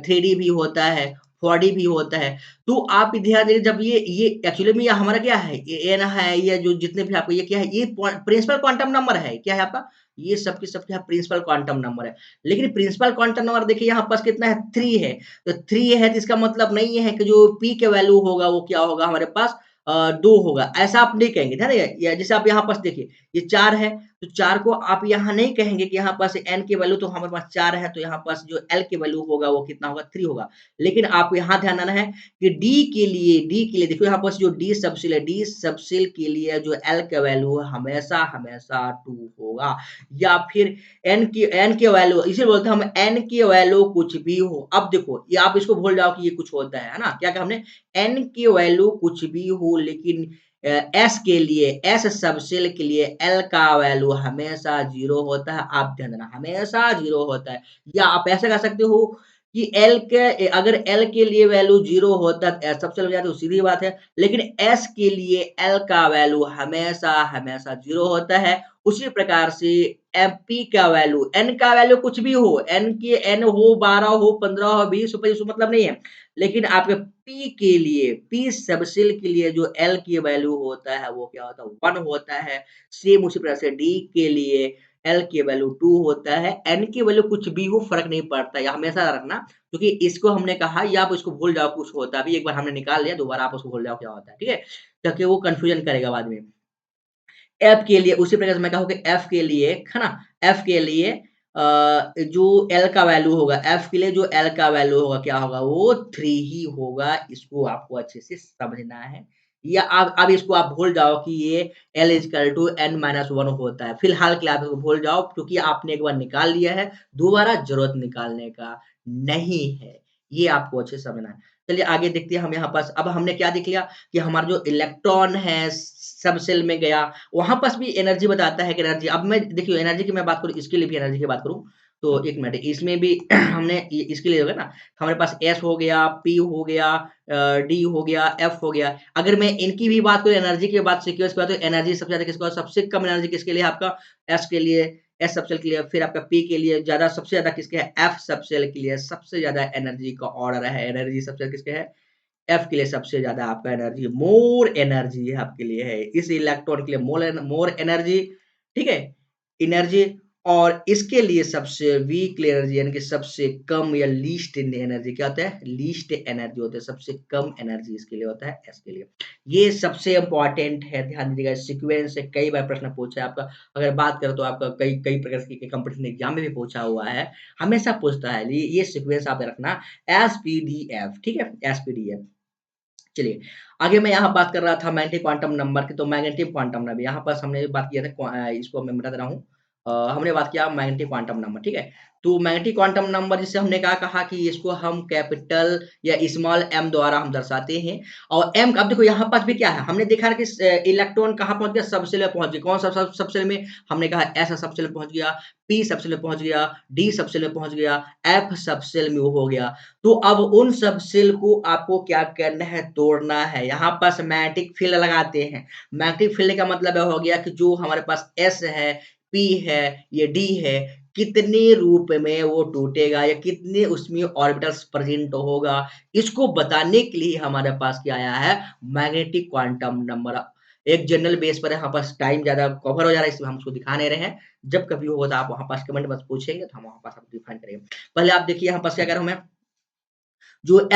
3d भी होता है, 4d भी होता है। तो आप ध्यान दें, जब ये एक्चुअली में ये हमारा क्या है, ये एन है, ये जो जितने भी आपको ये क्या है, ये प्रिंसिपल क्वांटम नंबर है। क्या है आपका? ये सब के सब क्या है, प्रिंसिपल क्वांटम नंबर है। लेकिन प्रिंसिपल क्वांटम नंबर देखिए यहाँ पास कितना है, 3 है। तो 3 है तो इसका मतलब नहीं है कि जो p के वैल्यू होगा वो क्या होगा हमारे पास 2 होगा। ऐसा आप नहीं कहेंगे, ध्यान रखिए, या जैसे आप यहाँ पास देखिए, ये 4 है, तो 4 को आप यहाँ नहीं कहेंगे कि यहाँ पास n की वैल्यू तो हमारे पास 4 है, तो यहाँ पास जो l की वैल्यू होगा वो कितना होगा, 3 होगा। लेकिन आपको यहाँ ध्यान देना है कि डी के लिए देखो यहाँ पास जो डी सबसेल है, डी सबसेल के लिए जो एल का वैल्यू है हमेशा हमेशा 2 होगा। या फिर एन की वैल्यू इसे बोलते हैं हम, एन की वैल्यू कुछ भी हो। अब देखो ये आप इसको भूल जाओ कि ये कुछ होता है ना? क्या कहा हमने, एन की वैल्यू कुछ भी हो, लेकिन एस के लिए, एस सबसेल के लिए एल का वैल्यू हमेशा 0 होता है। आप ध्यान देना, हमेशा 0 होता है। या आप ऐसा कह सकते हो कि एल के, अगर एल के लिए वैल्यू 0 होता है, सबसे लग जाए तो सीधी बात है, लेकिन एस के लिए एल का वैल्यू हमेशा हमेशा 0 होता है। उसी प्रकार से पी का वैल्यू, एन का वैल्यू कुछ भी हो, एन हो, 12 हो, 15 हो, 20 हो, 25 हो, मतलब नहीं है, लेकिन आपके पी के लिए, पी सबसेल के लिए जो एल की वैल्यू होता है वो क्या होता है, 1 होता है। सेम उसी प्रकार से डी के लिए एल की वैल्यू 2 होता है, एन की वैल्यू कुछ भी हो फ़र्क नहीं पड़ता, ये हमेशा रखना, क्योंकि इसको हमने कहा या आप इसको भूल जाओ कुछ होता भी, एक बार हमने निकाल लिया, दोबारा आप उसको भूल जाओ क्या होता है, ठीक है? ताकि वो कन्फ्यूज़न करेगा बाद में। एफ के लिए उसी प्रकार से मैं कहूँ कि एफ के लिए, है ना? एफ के लिए जो एल का वैल्यू होगा, एफ के लिए जो एल का वैल्यू होगा क्या होगा, वो 3 ही होगा। इसको आपको अच्छे से समझना है। या अब इसको आप भूल जाओ कि ये L इक्वल टू n-1 होता है। फिलहाल के लिए आप इसको भूल जाओ, क्योंकि आपने एक बार निकाल लिया है, दोबारा ज़रूरत निकालने का नहीं है। ये आपको अच्छे से समझना है। चलिए आगे देखते हैं हम यहाँ पास, अब हमने क्या देख लिया कि हमारा जो इलेक्ट्रॉन है सब सेल में गया, वहाँ पास भी एनर्जी बताता है कि एनर्जी, अब मैं देखिए एनर्जी की मैं बात करूँ, इसके लिए भी एनर्जी की बात करूँ, तो एक मिनट, इसमें भी हमने इसके लिए होगा ना, हमारे पास एस हो गया, पी हो गया, डी हो गया, एफ हो गया। अगर मैं इनकी भी बात करूँ, एनर्जी की बात, सीक्वेंस की बात, तो एनर्जी सबसे ज्यादा किसका, सबसे कम एनर्जी किसके लिए, आपका एस के लिए, एस सबसेल के लिए, फिर आपका पी के लिए ज्यादा, सबसे ज्यादा किसके है, एफ सबसेल के लिए सबसे ज्यादा एनर्जी का ऑर्डर है, एनर्जी सबसे किसके है, एफ के लिए सबसे ज़्यादा आपका एनर्जी, मोर एनर्जी आपके लिए है। इस इलेक्ट्रॉन के लिए मोर एनर्जी, ठीक है? एनर्जी, और इसके लिए सबसे वीक एनर्जी, यानी कि सबसे कम या लीस्ट एनर्जी क्या होता है? लीस्ट एनर्जी होता है, सबसे कम एनर्जी इसके लिए होता है, एस के लिए। ये सबसे इम्पोर्टेंट है, ध्यान दीजिएगा, सीक्वेंस से कई बार प्रश्न पूछा है आपका। अगर बात करें तो आपका कई कई प्रकार के कॉम्पिटिशन एग्जाम में भी पूछा हुआ है, हमेशा पूछता है। ये सीक्वेंस आप रखना, एसपीडीएफ, ठीक है? एसपीडीएफ। चलिए, आगे मैं यहाँ बात कर रहा था मैग्नेटिक क्वांटम नंबर की, तो मैग्नेटिक क्वांटम नंबर यहाँ पास हमने बात किया था, इसको मैं बता दे रहा हूँ। हमने बात किया मैग्नेटिक क्वांटम नंबर, ठीक है? तो मैग्नेटिक क्वांटम नंबर जिसे हमने क्या कहा कि इसको हम कैपिटल या स्मॉल m द्वारा हम दर्शाते हैं। और m, अब देखो यहाँ पास भी क्या है, हमने देखा कि इलेक्ट्रॉन कहाँ पहुँच गया, सबसेल में पहुँच गया। कौन सा सबसेल में, हमने कहा s सबसेल में पहुँच गया, p सबसेल में पहुँच गया, d सबसेल में पहुँच गया, f सबसेल में हो गया। तो अब उन सब सेल को आपको क्या करना है, तोड़ना है। यहाँ पास मैग्नेटिक फील्ड लगाते हैं। मैग्नेटिक फील्ड का मतलब हो गया कि जो हमारे पास S है, P है, ये D है, कितने रूप में वो टूटेगा या कितने उसमें ऑर्बिटल्स प्रेजेंट होगा, इसको बताने के लिए हमारे पास क्या आया है, मैग्नेटिक क्वांटम नंबर। एक जनरल बेस पर यहाँ पास टाइम ज़्यादा कवर हो जा रहा है, इसलिए हम उसको दिखा नहीं रहे हैं। जब कभी होगा तो आप वहाँ पास कमेंट बस पूछेंगे तो हम वहाँ पास आपको डिफाइन करेंगे। पहले आप देखिए यहाँ पास क्या कर रहा हूँ मैं, जो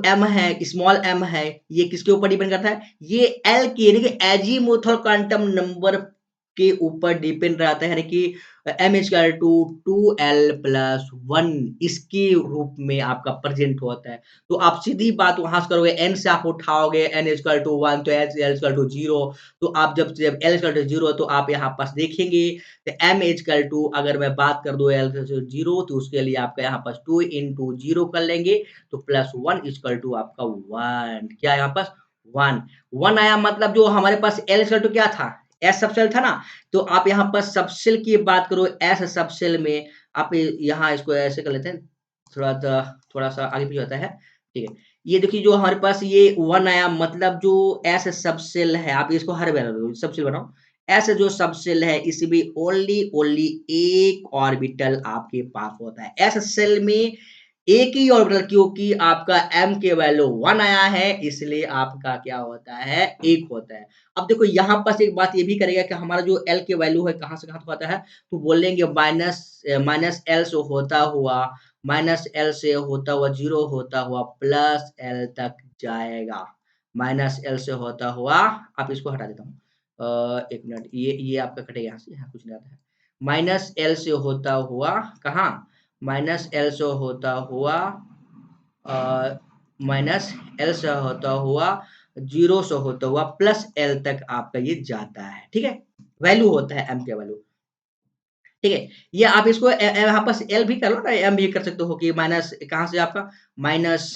एम है, स्मॉल एम है, ये किसके ऊपर डिपेंड करता है? ये एल के यानी कि एजीमुथल क्वांटम नंबर के ऊपर डिपेंड रहता है, यानी कि M equal to 2l plus 1 इसके रूप में आपका प्रेजेंट होता है। तो आप सीधी बात वहां से करोगे, एन से आप उठाओगे एन इक्वल टू 1 तो एल इक्वल टू 0। तो आप जब एल इक्वल टू 0 तो आप यहाँ पास देखेंगे तो एम इक्वल टू, अगर मैं बात कर दूं एल जीरो, तो उसके लिए आपका यहाँ पास 2 इंटू जीरो कर लेंगे तो प्लस 1 इक्वल टू आपका 1। क्या यहाँ पास 1 1 आया, मतलब जो हमारे पास एल इक्वल टू क्या था, एस सबसेल था ना। तो आप यहाँ पर सबसेल की बात करो, एस सबसेल में आप यहाँ इसको ऐसे कर लेते हैं, थोड़ा सा आगे पीछे होता है, ठीक है। ये देखिए जो हमारे पास ये 1 आया, मतलब जो एस सबसेल है, आप इसको हर बार सबसेल बनाओ, ऐसे जो सबसेल है इसमें ओनली ओनली एक ऑर्बिटल आपके पास होता है। एस सेल में एक ही ऑर्बिटल, क्योंकि आपका m के वैल्यू 1 आया है, इसलिए आपका क्या होता है, एक होता है। अब देखो यहाँ पास एक बात ये भी करेगा कि हमारा जो l के वैल्यू है कहाँ से कहाँ तक होता है, तो बोलेंगे माइनस माइनस एल से होता हुआ, माइनस एल से होता हुआ, जीरो होता हुआ प्लस एल तक जाएगा। माइनस एल से होता हुआ, आप इसको हटा देता हूँ, एक मिनट, ये आपका कटेगा यहाँ से, यहाँ कुछ नहीं आता है। माइनस एल से होता हुआ कहाँ, माइनस एल से होता हुआ, माइनस एल से होता हुआ, जीरो से होता हुआ प्लस एल तक आपका ये जाता है, ठीक है। वैल्यू होता है एम के वैल्यू, ठीक है। ये आप इसको यहाँ पास एल भी कर लो ना, एम भी कर सकते हो कि माइनस कहाँ से आपका, माइनस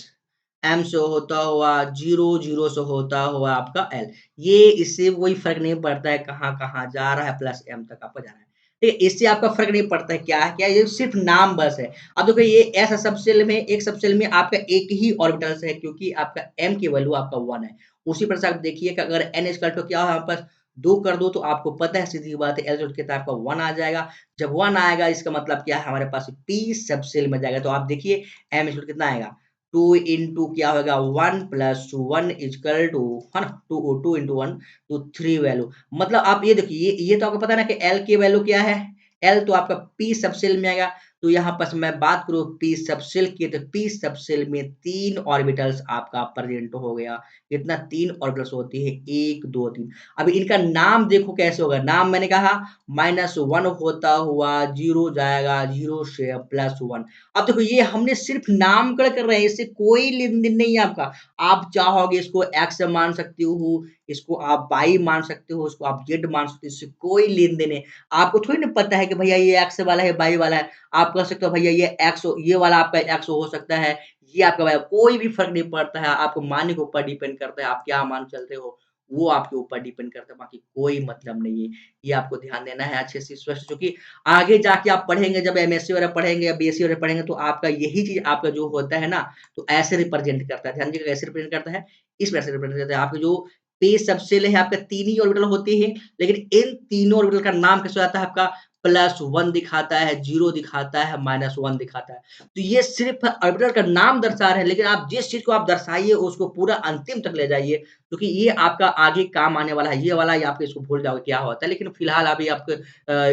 एम से होता हुआ, जीरो जीरो से होता हुआ आपका एल। ये इससे कोई फर्क नहीं पड़ता है कहाँ कहाँ जा रहा है, प्लस एम तक आपका जा रहा है, ठीक है। इससे आपका फर्क नहीं पड़ता है क्या है क्या, ये सिर्फ नाम बस है। अब देखो ये ऐसा सबसेल में, एक सबसेल में आपका एक ही ऑर्बिटल्स है, क्योंकि आपका एम की वैल्यू आपका 1 है। उसी प्रकार से आप देखिए कि अगर एन इक्वल टू क्या हो यहाँ पर 2 कर दो, तो आपको पता है सीधी बात है, एल कितना आपका 1 आ जाएगा। जब 1 आएगा इसका मतलब क्या है, हमारे पास पी सबसेल में जाएगा। तो आप देखिए एम इक्वल कितना आएगा, 2 इंटू क्या होगा 1 प्लस 1 इक्वल टू, है ना, 2 इंटू 1 तो 3 वैल्यू। मतलब आप ये देखिए, ये तो आपको पता है ना कि एल की वैल्यू क्या है, एल तो आपका पी सबसेल में आएगा। तो यहाँ पर मैं बात करूँ पी सबसेल की, तो पी सबसेल में 3 ऑर्बिटल्स आपका प्रेजेंट हो गया। कितना, 3 ऑर्बिटल्स होती है, 1 2 3। अभी इनका नाम देखो कैसे होगा, नाम मैंने कहा माइनस 1 होता हुआ, जीरो जाएगा, जीरो से प्लस 1। अब देखो ये हमने सिर्फ नामकरण कर रहे हैं, इससे कोई लेन देन नहीं है आपका। आप चाहोगे इसको एक्स मान सकते हो, इसको आप वाई मान सकते हो, इसको आप जेड मान सकते हो, इससे कोई लेन देन है। आपको थोड़ी ना पता है कि भैया ये एक्स वाला है, वाई वाला है। आप कह सकते हो भैया ये एक्स, ये वाला आपका एक्स हो सकता है, ये आपका वाई, कोई भी फर्क नहीं पड़ता है। आपको मानने के ऊपर डिपेंड करता है, आप क्या मान चलते हो, वो आपके ऊपर डिपेंड करता है, बाकी कोई मतलब नहीं है। ये आपको ध्यान देना है अच्छे से स्पष्ट, क्योंकि आगे जाके आप पढ़ेंगे, जब एमएससी वगैरह पढ़ेंगे या बीएससी वगैरह पढ़ेंगे, तो आपका यही चीज आपका जो होता है ना, तो ऐसे रिप्रेजेंट करता है। ध्यान दीजिएगा, कैसे रिप्रेजेंट करता है, इस वजह से रिप्रेजेंट करता है। आपके जो पेज सबसेल है आपका 3 ही ऑर्बिटल होते हैं, लेकिन इन तीनों ऑर्बिटल का नाम कैसे आता है आपका, प्लस 1 दिखाता है, 0 दिखाता है, माइनस 1 दिखाता है। तो ये सिर्फ ऑर्बिटल का नाम दर्शा रहे हैं, लेकिन आप जिस चीज को आप दर्शाइए उसको पूरा अंतिम तक ले जाइए, क्योंकि ये आपका आगे काम आने वाला है। ये वाला ये आपके इसको भूल जाओगे क्या होता है, लेकिन फिलहाल अभी आपके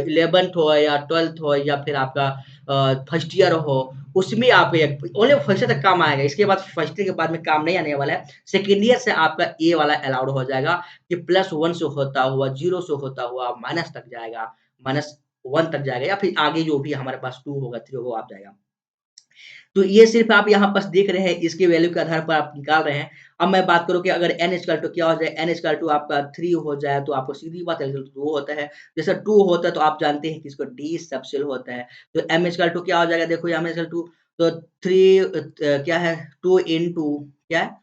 11th हो या 12th हो या फिर आपका फर्स्ट ईयर हो, उसमें आप ओनली फर्स्ट ईयर तक काम आएगा। इसके बाद फर्स्ट ईयर के बाद में काम नहीं आने वाला है। सेकेंड ईयर से आपका ये वाला अलाउड हो जाएगा कि प्लस 1 से होता हुआ, 0 से होता हुआ माइनस तक जाएगा, माइनस 1 तक जाएगा, या फिर आगे जो भी हमारे पास 2 होगा, 3 होगा, आप जाएगा। तो ये सिर्फ आप यहाँ पास देख रहे हैं, इसके वैल्यू के आधार पर आप निकाल रहे हैं। अब मैं बात करूँ कि अगर n इक्वल टू क्या हो जाए, n इक्वल टू आपका 3 हो जाए, तो आपको सीधी बात है, 2 होता है। जैसे 2 होता है तो आप जानते हैं कि इसको डी सबसेल होता है। तो m इक्वल टू क्या हो जाएगा, देखो m इक्वल टू, तो 3 क्या है, 2 इंटू क्या है,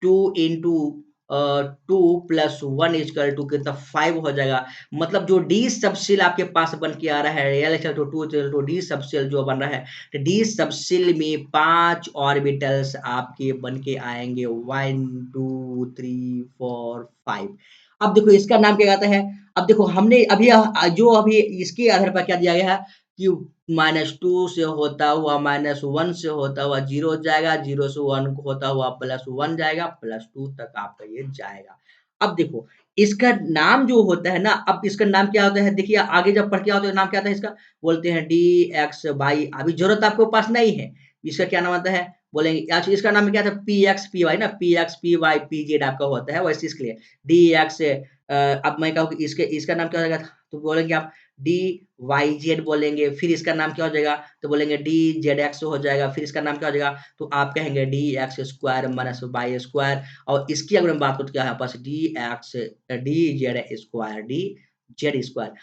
2 इंटू 2 प्लस 1 इक्वल टू कितना, 5 हो जाएगा। मतलब जो डी सबसेल आपके पास बन के आ रहा है, रियल इक्वल टू 2 तो डी सबसेल जो बन रहा है, तो डी सबसेल में 5 ऑर्बिटल्स आपके बन के आएंगे, 1 2 3 4 5। अब देखो इसका नाम क्या कहता है, अब देखो हमने अभी जो अभी इसके आधार पर क्या दिया गया है कि -2 से होता हुआ -1 से होता हुआ 0 जाएगा, 0 से 1 होता हुआ +1 जाएगा, +2 तक आपका ये जाएगा। अब देखो इसका नाम जो होता है ना, अब इसका नाम क्या होता है देखिए आगे जब पढ़ के आओ तो नाम क्या आता है इसका? बोलते हैं DXY अभी ज़रूरत आपके पास नहीं है। इसका क्या नाम आता है? बोलेंगे अच्छा इसका नाम क्या था? PXPY ना PXPY PZ आपका होता है वैसे इसके लिए DX अब मैं कहूँ कि इसके इसका नाम क्या हो जाएगा? तो बोलेंगे आप DYZ बोलेंगे, फिर इसका नाम क्या हो जाएगा? तो बोलेंगे DZX हो जाएगा, फिर इसका नाम क्या हो जाएगा? तो आप कहेंगे DX square minus Y square और इसकी अगर मैं बात करूँ तो क्या है आपके पास DZ स्क्वायर DZ स्क्वायर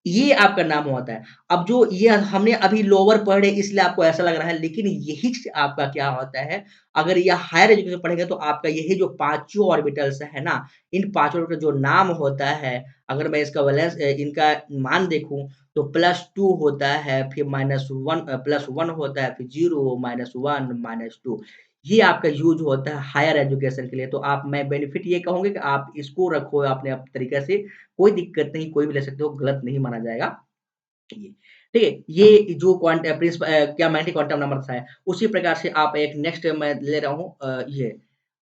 ये आपका नाम होता है। अब जो ये हमने अभी लोअर पढ़े इसलिए आपको ऐसा लग रहा है, लेकिन यही आपका क्या होता है, अगर ये हायर एजुकेशन पढ़ेंगे तो आपका यही जो पाँचों ऑर्बिटल्स है ना, इन पाँचों ऑर्बिटल जो नाम होता है, अगर मैं इसका इनका मान देखूँ तो +2 होता है, फिर +1 होता है, फिर 0, -1, -2 ये आपका यूज़ होता है हायर एजुकेशन के लिए। तो आप मैं बेनिफिट ये कहूँगी कि आप इसको रखो अपने तरीके से कोई दिक्कत नहीं, कोई भी ले सकते हो, गलत नहीं माना जाएगा ये। ठीक है? ये जो क्या मैंने क्वांटम नंबर था, उसी प्रकार से आप एक नेक्स्ट मैं ले रहा हूँ ये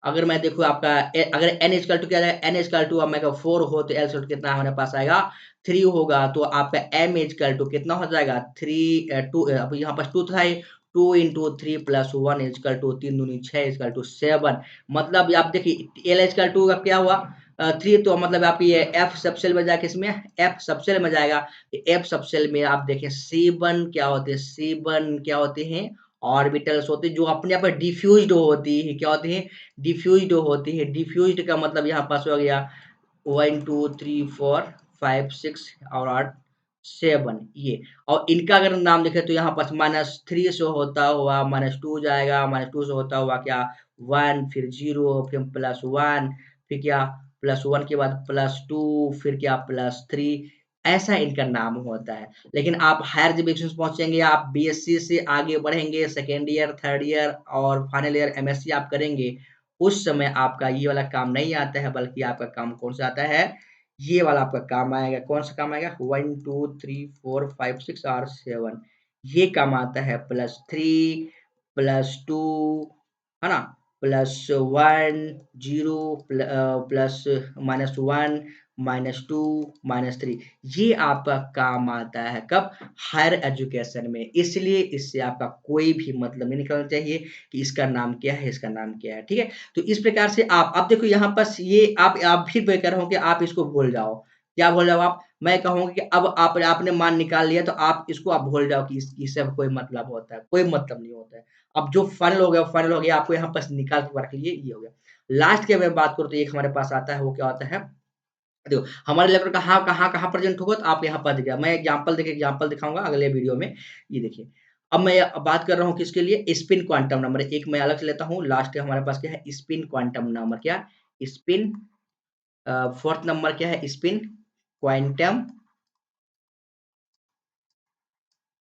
अगर मैं देखूँ आपका अगर n इक्वल टू क्या है n इक्वल टू अब मैं 4 हो तो l इक्वल कितना हमारे पास आएगा 3 होगा तो आपका m इक्वल टू कितना हो जाएगा 3 2 अब यहाँ पास 2 था ये 2 into 3 plus 1 इक्वल टू 3 दूनी 6 इक्वल टू 7 मतलब आप देखिए l इक्वल टू का क्या हुआ 3 तो मतलब आप ये f सबसेल में जाके इसमें f सबसेल में जाएगा एफ सबसेल में आप देखें C1 क्या होते हैं C1 क्या होते हैं ऑर्बिटल्स होते हैं जो अपने आप में डिफ्यूज्ड होती है क्या होती है डिफ्यूज्ड होती है डिफ्यूज्ड का मतलब यहाँ पास हो गया 1 2 3 4 5 6 और 8 7 ये और इनका अगर नाम देखें तो यहाँ पास -3 से होता हुआ -2 जाएगा -2 से होता हुआ क्या 1 फिर 0 फिर +1 फिर क्या +1 के बाद +2 फिर क्या +3 ऐसा इनका नाम होता है। लेकिन आप हायर जब एजुकेशन पहुँचेंगे, आप बीएससी से आगे बढ़ेंगे, सेकंड ईयर, थर्ड ईयर और फाइनल ईयर एमएससी आप करेंगे, उस समय आपका ये वाला काम नहीं आता है, बल्कि आपका काम कौन-सा आता है, ये वाला आपका काम आएगा। कौन-सा काम आएगा? 1, 2, 3, 4, 5, 6 और 7 ये काम आता है +3, +2 है ना? +1, 0 प्लस -1 -2 -3 ये आपका काम आता है कब? हायर एजुकेशन में। इसलिए इससे आपका कोई भी मतलब नहीं निकलना चाहिए कि इसका नाम क्या है, इसका नाम क्या है, ठीक है? तो इस प्रकार से आप अब देखो यहाँ पास ये आप फिर मैं कह रहा हूँ कि आप इसको भूल जाओ। क्या भूल जाओ आप? मैं कहूँगा कि अब आपने मान निकाल लिया तो आप इसको आप भूल जाओ कि इससे अब कोई मतलब होता है, कोई मतलब नहीं होता है। अब जो फाइनल हो गया, आपको यहाँ पास निकाल के रख लिए, ये हो गया। लास्ट की अगर मैं बात करूँ तो एक हमारे पास आता है, वो क्या होता है देखो, हमारे लेवल कहाँ प्रेज़ेंट होगा तो आप यहाँ पर दिखेगा। मैं एग्ज़ाम्पल दिखाऊँगा अगले वीडियो में। ये देखिए, अब मैं बात कर रहा हूँ किसके लिए? Spin quantum number. एक मैं अलग से लेता हूँ, लास्ट हमारे पास क्या है? स्पिन क्वांटम नंबर क्या? स्पिन 4th नंबर क्या है? Spin quantum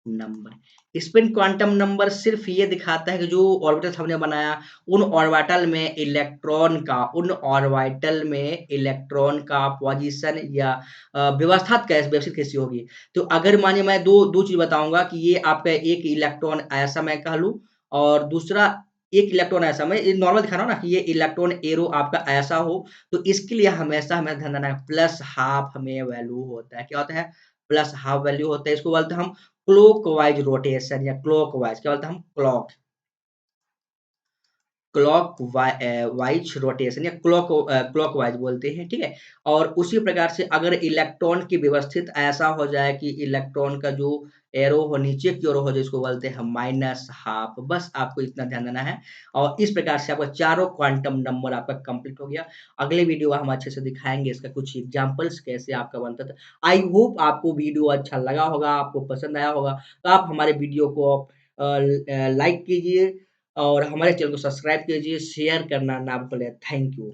number. Spin quantum number सिर्फ़ ये दिखाता है कि जो ऑर्बिटल्स हमने बनाया, उन ऑर्बिटल में इलेक्ट्रॉन का पोज़ीशन या व्यवस्था कैसी होगी। तो अगर मानिए मैं 2 चीज़ बताऊँगा कि ये आपका एक इलेक्ट्रॉन ऐसा मैं कह लूँ और दूसरा एक इलेक्ट्रॉन ऐसा मैं ये नॉर्मल दिखा रहा हूँ ना कि ये इलेक्ट्रॉन एरो आपका ऐसा हो, तो इसके लिए हमेशा हमें ध्यान देना है प्लस हाफ हमें वैल्यू होता है। क्या होता है? प्लस हाफ वैल्यू होता है, इसको बोलते हैं हम क्लॉकवाइज रोटेशन या क्लॉकवाइज क्या बोलते हैं हम वाइज रोटेशन या क्लॉकवाइज बोलते हैं, ठीक है? और उसी प्रकार से अगर इलेक्ट्रॉन की व्यवस्थित ऐसा हो जाए कि इलेक्ट्रॉन का जो एरो हो नीचे की ओर हो जिसको बोलते हैं माइनस हाफ बस आपको इतना ध्यान देना है और इस प्रकार से आपका चारों क्वांटम नंबर आपका कंप्लीट हो गया। अगले वीडियो में हम अच्छे से दिखाएँगे इसका कुछ एग्ज़ाम्पल्स कैसे आपका बनता था। आई होप आपको वीडियो अच्छा लगा होगा, आपको पसंद आया होगा, तो आप हमारे वीडियो को लाइक कीजिए और हमारे चैनल को सब्सक्राइब कीजिए, शेयर करना ना भूलें। Thank you.